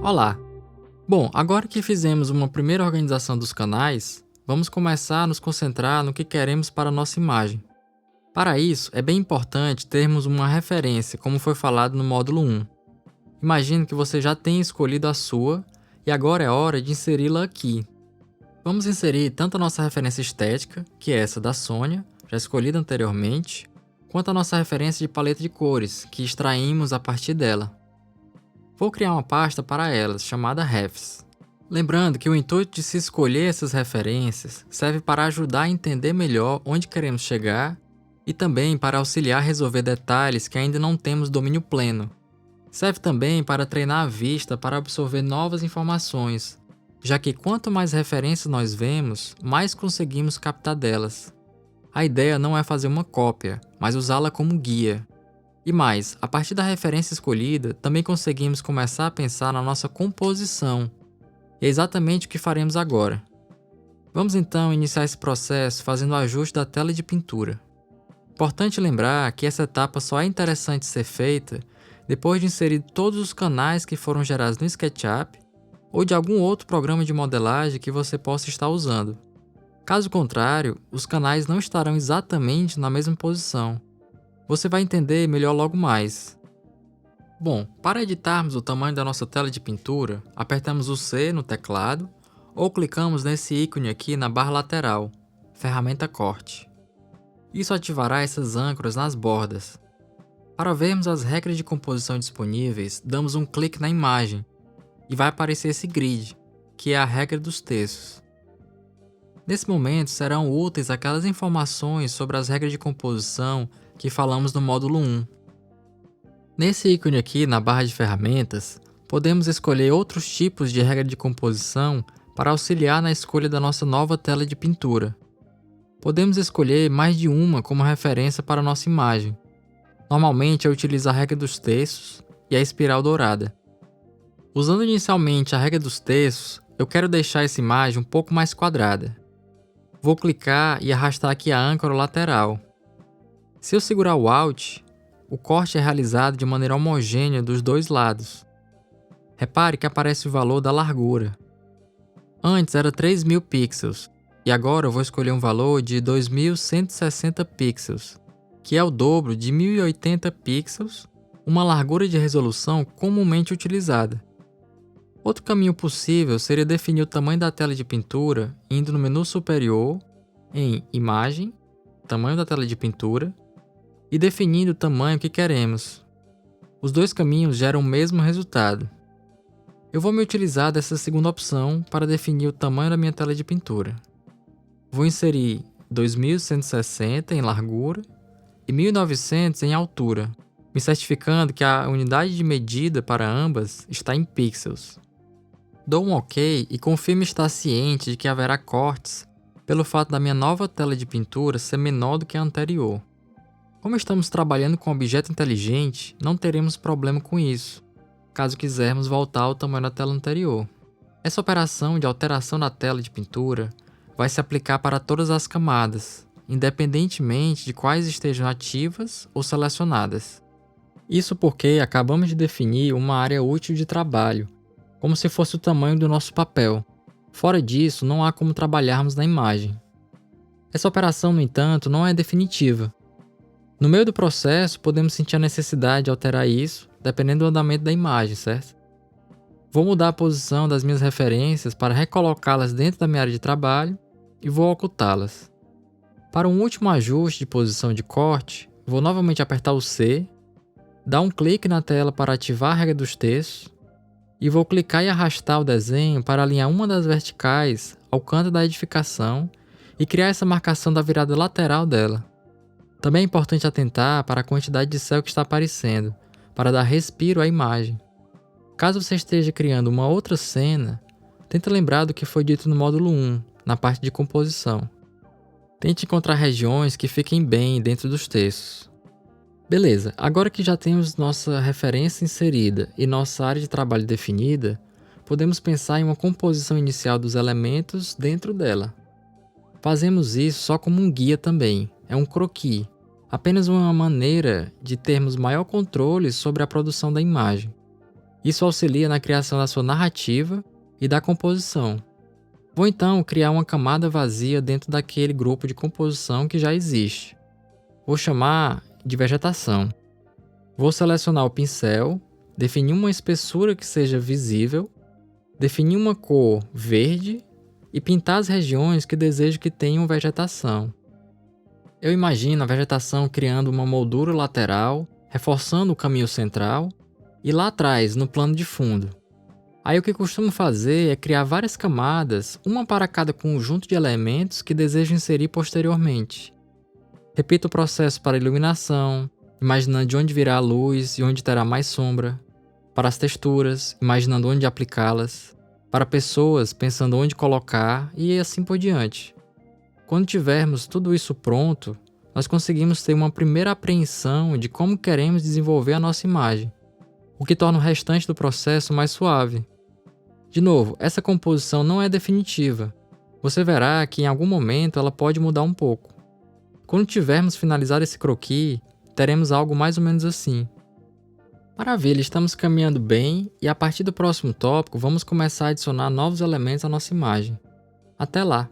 Olá! Bom, agora que fizemos uma primeira organização dos canais, vamos começar a nos concentrar no que queremos para a nossa imagem. Para isso, é bem importante termos uma referência, como foi falado no módulo 1. Imagino que você já tenha escolhido a sua e agora é hora de inseri-la aqui. Vamos inserir tanto a nossa referência estética, que é essa da Sônia, já escolhida anteriormente, quanto a nossa referência de paleta de cores, que extraímos a partir dela. Vou criar uma pasta para elas, chamada Refs. Lembrando que o intuito de se escolher essas referências serve para ajudar a entender melhor onde queremos chegar e também para auxiliar a resolver detalhes que ainda não temos domínio pleno. Serve também para treinar a vista para absorver novas informações, já que quanto mais referências nós vemos, mais conseguimos captar delas. A ideia não é fazer uma cópia, mas usá-la como guia. E mais, a partir da referência escolhida, também conseguimos começar a pensar na nossa composição. E é exatamente o que faremos agora. Vamos então iniciar esse processo fazendo o ajuste da tela de pintura. Importante lembrar que essa etapa só é interessante ser feita depois de inserir todos os canais que foram gerados no SketchUp ou de algum outro programa de modelagem que você possa estar usando. Caso contrário, os canais não estarão exatamente na mesma posição. Você vai entender melhor logo mais. Bom, para editarmos o tamanho da nossa tela de pintura, apertamos o C no teclado ou clicamos nesse ícone aqui na barra lateral, ferramenta Corte. Isso ativará essas âncoras nas bordas. Para vermos as regras de composição disponíveis, damos um clique na imagem e vai aparecer esse grid, que é a regra dos textos. Nesse momento serão úteis aquelas informações sobre as regras de composição que falamos no módulo 1. Nesse ícone aqui na barra de ferramentas, podemos escolher outros tipos de regra de composição para auxiliar na escolha da nossa nova tela de pintura. Podemos escolher mais de uma como referência para a nossa imagem. Normalmente eu utilizo a regra dos textos e a espiral dourada. Usando inicialmente a regra dos textos, eu quero deixar essa imagem um pouco mais quadrada. Vou clicar e arrastar aqui a âncora lateral. Se eu segurar o Alt, o corte é realizado de maneira homogênea dos dois lados. Repare que aparece o valor da largura. Antes era 3.000 pixels, e agora eu vou escolher um valor de 2.160 pixels, que é o dobro de 1.080 pixels, uma largura de resolução comumente utilizada. Outro caminho possível seria definir o tamanho da tela de pintura indo no menu superior, em Imagem, Tamanho da tela de pintura, e definindo o tamanho que queremos. Os dois caminhos geram o mesmo resultado. Eu vou me utilizar dessa segunda opção para definir o tamanho da minha tela de pintura. Vou inserir 2160 em largura e 1900 em altura, me certificando que a unidade de medida para ambas está em pixels. Dou um OK e confirmo estar ciente de que haverá cortes pelo fato da minha nova tela de pintura ser menor do que a anterior. Como estamos trabalhando com objeto inteligente, não teremos problema com isso, caso quisermos voltar ao tamanho da tela anterior. Essa operação de alteração da tela de pintura vai se aplicar para todas as camadas, independentemente de quais estejam ativas ou selecionadas. Isso porque acabamos de definir uma área útil de trabalho, como se fosse o tamanho do nosso papel. Fora disso, não há como trabalharmos na imagem. Essa operação, no entanto, não é definitiva. No meio do processo, podemos sentir a necessidade de alterar isso, dependendo do andamento da imagem, certo? Vou mudar a posição das minhas referências para recolocá-las dentro da minha área de trabalho e vou ocultá-las. Para um último ajuste de posição de corte, vou novamente apertar o C, dar um clique na tela para ativar a regra dos textos e vou clicar e arrastar o desenho para alinhar uma das verticais ao canto da edificação e criar essa marcação da virada lateral dela. Também é importante atentar para a quantidade de céu que está aparecendo, para dar respiro à imagem. Caso você esteja criando uma outra cena, tente lembrar do que foi dito no módulo 1, na parte de composição. Tente encontrar regiões que fiquem bem dentro dos textos. Beleza, agora que já temos nossa referência inserida e nossa área de trabalho definida, podemos pensar em uma composição inicial dos elementos dentro dela. Fazemos isso só como um guia também, é um croquis, apenas uma maneira de termos maior controle sobre a produção da imagem. Isso auxilia na criação da sua narrativa e da composição. Vou então criar uma camada vazia dentro daquele grupo de composição que já existe. Vou chamar de vegetação. Vou selecionar o pincel, definir uma espessura que seja visível, definir uma cor verde e pintar as regiões que desejo que tenham vegetação. Eu imagino a vegetação criando uma moldura lateral, reforçando o caminho central, e lá atrás, no plano de fundo. Aí o que costumo fazer é criar várias camadas, uma para cada conjunto de elementos que desejo inserir posteriormente. Repito o processo para a iluminação, imaginando de onde virá a luz e onde terá mais sombra. Para as texturas, imaginando onde aplicá-las. Para pessoas, pensando onde colocar e assim por diante. Quando tivermos tudo isso pronto, nós conseguimos ter uma primeira apreensão de como queremos desenvolver a nossa imagem, o que torna o restante do processo mais suave. De novo, essa composição não é definitiva. Você verá que em algum momento ela pode mudar um pouco. Quando tivermos finalizado esse croquis, teremos algo mais ou menos assim. Maravilha, estamos caminhando bem e a partir do próximo tópico vamos começar a adicionar novos elementos à nossa imagem. Até lá!